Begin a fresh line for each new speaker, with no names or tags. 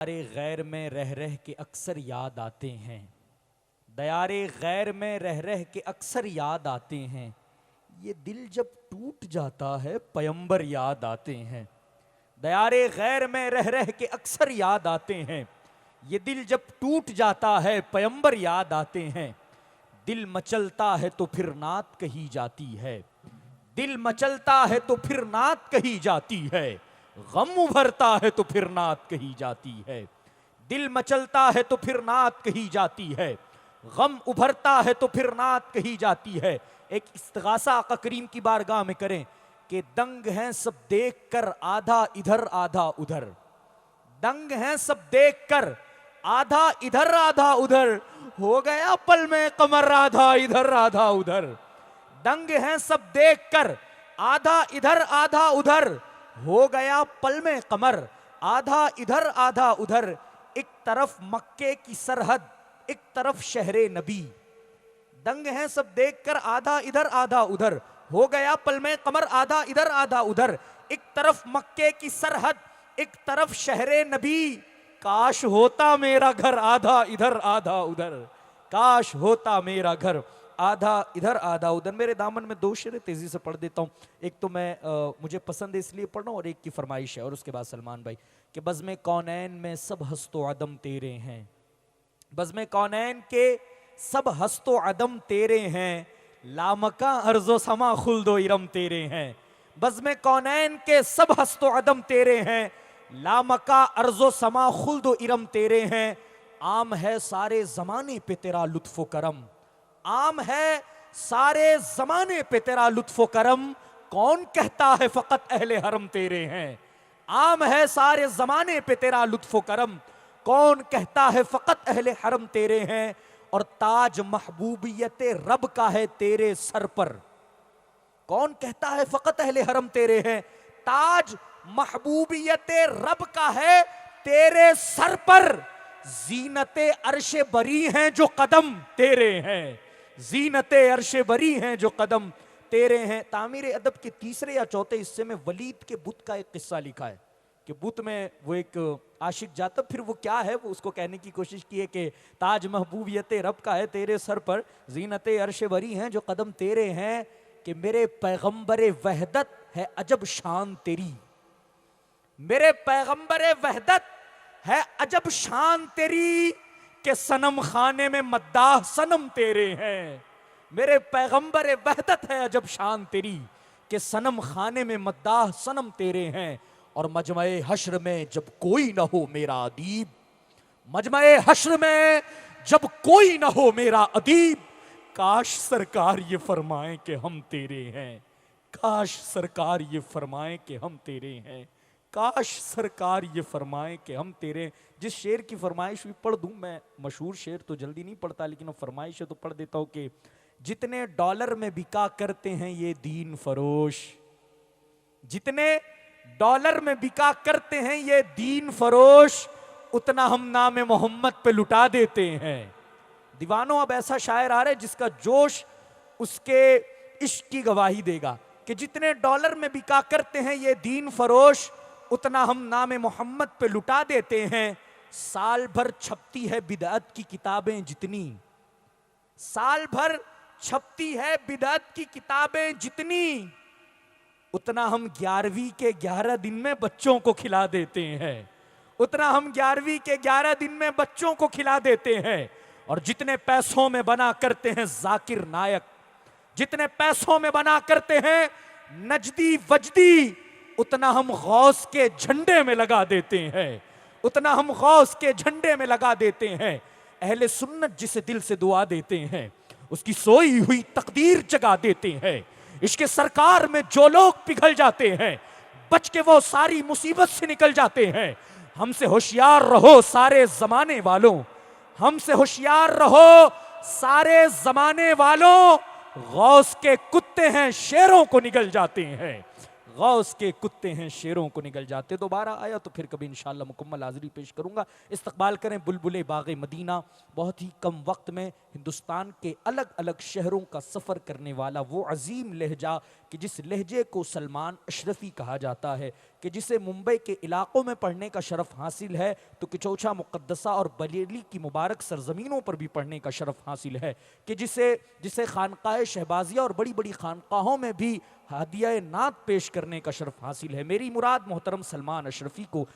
दयारे गैर में रह रह के अक्सर याद आते हैं, दयारे गैर में रह रह के अक्सर याद आते हैं। ये दिल जब टूट जाता है पयंबर याद आते हैं। दयारे गैर में रह रह के अक्सर याद आते हैं। ये दिल जब टूट जाता है पयंबर याद आते हैं। दिल मचलता है तो फिर नात कही जाती है, दिल मचलता है तो फिर नात कही जाती है। गम उभरता है तो फिर नात कही जाती है। दिल मचलता है तो फिर नात कही जाती है, गम उभरता है तो फिर नात कही जाती है। एक इस्तिगासा आका करीम की बारगाह में करें कि दंग हैं सब देख कर आधा इधर आधा उधर, दंग हैं सब देख कर आधा इधर आधा उधर, हो गया पल में कमर आधा इधर आधा उधर। दंग हैं सब देख कर आधा इधर आधा उधर, हो गया पल में कमर आधा इधर आधा उधर। एक तरफ मक्के की सरहद, एक तरफ शहरे नबी। दंग हैं सब देखकर आधा इधर आधा उधर, हो गया पल में कमर आधा इधर आधा उधर। एक तरफ मक्के की सरहद, एक तरफ शहरे नबी। काश होता मेरा घर आधा इधर आधा उधर, काश होता मेरा घर आधा इधर आधा उधर। मेरे दामन में दो शेर तेजी से पढ़ देता हूँ। एक तो मैं मुझे पसंद है इसलिए पढ़ रहा हूँ, और एक की फरमाइश है। और उसके बाद सलमान भाई कि बज़्म कौनैन में सब हस्तो अदम तेरे हैं, बज़्म कौनैन के सब हस्तो अदम तेरे हैं। लामका अर्जो समा खुल्दो इरम तेरे हैं। बज़्म कौनैन के सब हस्तो अदम तेरे हैं, लामका अर्जो समा खुल्दो इरम तेरे हैं। आम है सारे जमाने पे तेरा लुत्फो करम, आम है सारे जमाने पे तेरा लुत्फो करम। कौन कहता है फकत अहले हरम तेरे हैं। आम है सारे जमाने पे तेरा लुत्फो करम, कौन कहता है फकत अहले हरम तेरे हैं। और ताज महबूबियत रब का है तेरे सर पर, कौन कहता है फकत अहले हरम तेरे हैं। ताज महबूबियत रब का है तेरे सर पर। जीनते अर्शे बरी हैं जो कदम तेरे हैं, जीनते अर्शे बरी हैं जो कदम तेरे हैं। तामीर अदब के तीसरे या चौथे हिस्से में वलीद के बुत का एक किस्सा लिखा है कि बुत में वो एक आशिक जाता, फिर वो क्या है वो उसको कहने की कोशिश की है कि ताज महबूबियत रब का है तेरे सर पर, जीनते अर्शे बरी हैं जो कदम तेरे हैं। कि मेरे पैगंबरे वहदत है अजब शान तेरी, मेरे पैगंबरे वहदत है अजब शान तेरी। के सनम खाने में मद्दाह सनम तेरे हैं। मेरे पैगंबर वहदत है अजब शान तेरी, के सनम खाने में मद्दाह सनम तेरे हैं। और मजमए हश्र में जब कोई ना हो मेरा अदीब, मजमए हश्र में जब कोई ना हो मेरा अदीब। काश सरकार ये फरमाएं कि हम तेरे हैं, काश सरकार ये फरमाएं कि हम तेरे हैं, काश सरकार ये फरमाएं कि हम तेरे। जिस शेर की फरमाइश भी पढ़ दूं, मैं मशहूर शेर तो जल्दी नहीं पढ़ता, लेकिन वो फरमाइश है तो पढ़ देता हूं कि जितने डॉलर में बिका करते हैं ये दीन फरोश, जितने डॉलर में बिका करते हैं ये दीन फरोश, उतना हम नाम मोहम्मद पे लुटा देते हैं। दीवानों, अब ऐसा शायर आ रहा है जिसका जोश उसके इश्क की गवाही देगा कि जितने डॉलर में बिका करते हैं ये दीन फरोश, उतना हम नाम मोहम्मद पे लुटा देते हैं। साल भर छपती है बिदअत की किताबें जितनी, साल भर छपती है बिदअत की किताबें जितनी, उतना हम 11वीं के 11 दिन में बच्चों को खिला देते हैं, उतना हम 11वीं के 11 दिन में बच्चों को खिला देते हैं। और जितने पैसों में बना करते हैं जाकिर नायक, जितने पैसों में बना करते हैं नजदी वजदी, उतना हम गौस के झंडे में लगा देते हैं, उतना हम गौस के झंडे में लगा देते हैं। अहले सुन्नत जिसे दिल से दुआ देते हैं, उसकी सोई हुई तकदीर जगा देते हैं। इसके सरकार में जो लोग पिघल जाते हैं, बच के वो सारी मुसीबत से निकल जाते हैं। हमसे होशियार रहो सारे जमाने वालों, हमसे होशियार रहो सारे जमाने वालों। गौस के कुत्ते हैं शेरों को निगल जाते हैं, गौस के कुत्ते हैं शेरों को निगल जाते। दोबारा आया तो फिर कभी इंशाअल्लाह मुकम्मल हाज़िरी पेश करूंगा। इस्तकबाल करें बुलबुले बाग़े मदीना। बहुत ही कम वक्त में हिंदुस्तान के अलग अलग शहरों का सफ़र करने वाला वो अजीम लहजा कि जिस लहजे को सलमान अशरफी कहा जाता है, कि जिसे मुंबई के इलाकों में पढ़ने का शरफ हासिल है तो किचौछा मुक़द्दसा और बरेली की मुबारक सरजमीनों पर भी पढ़ने का शरफ हासिल है, कि जिसे खानकाह शहबाजिया और बड़ी बड़ी खानकाहों में भी हदिया नात पेश करने का शरफ हासिल है। मेरी मुराद मोहतरम सलमान अशरफी को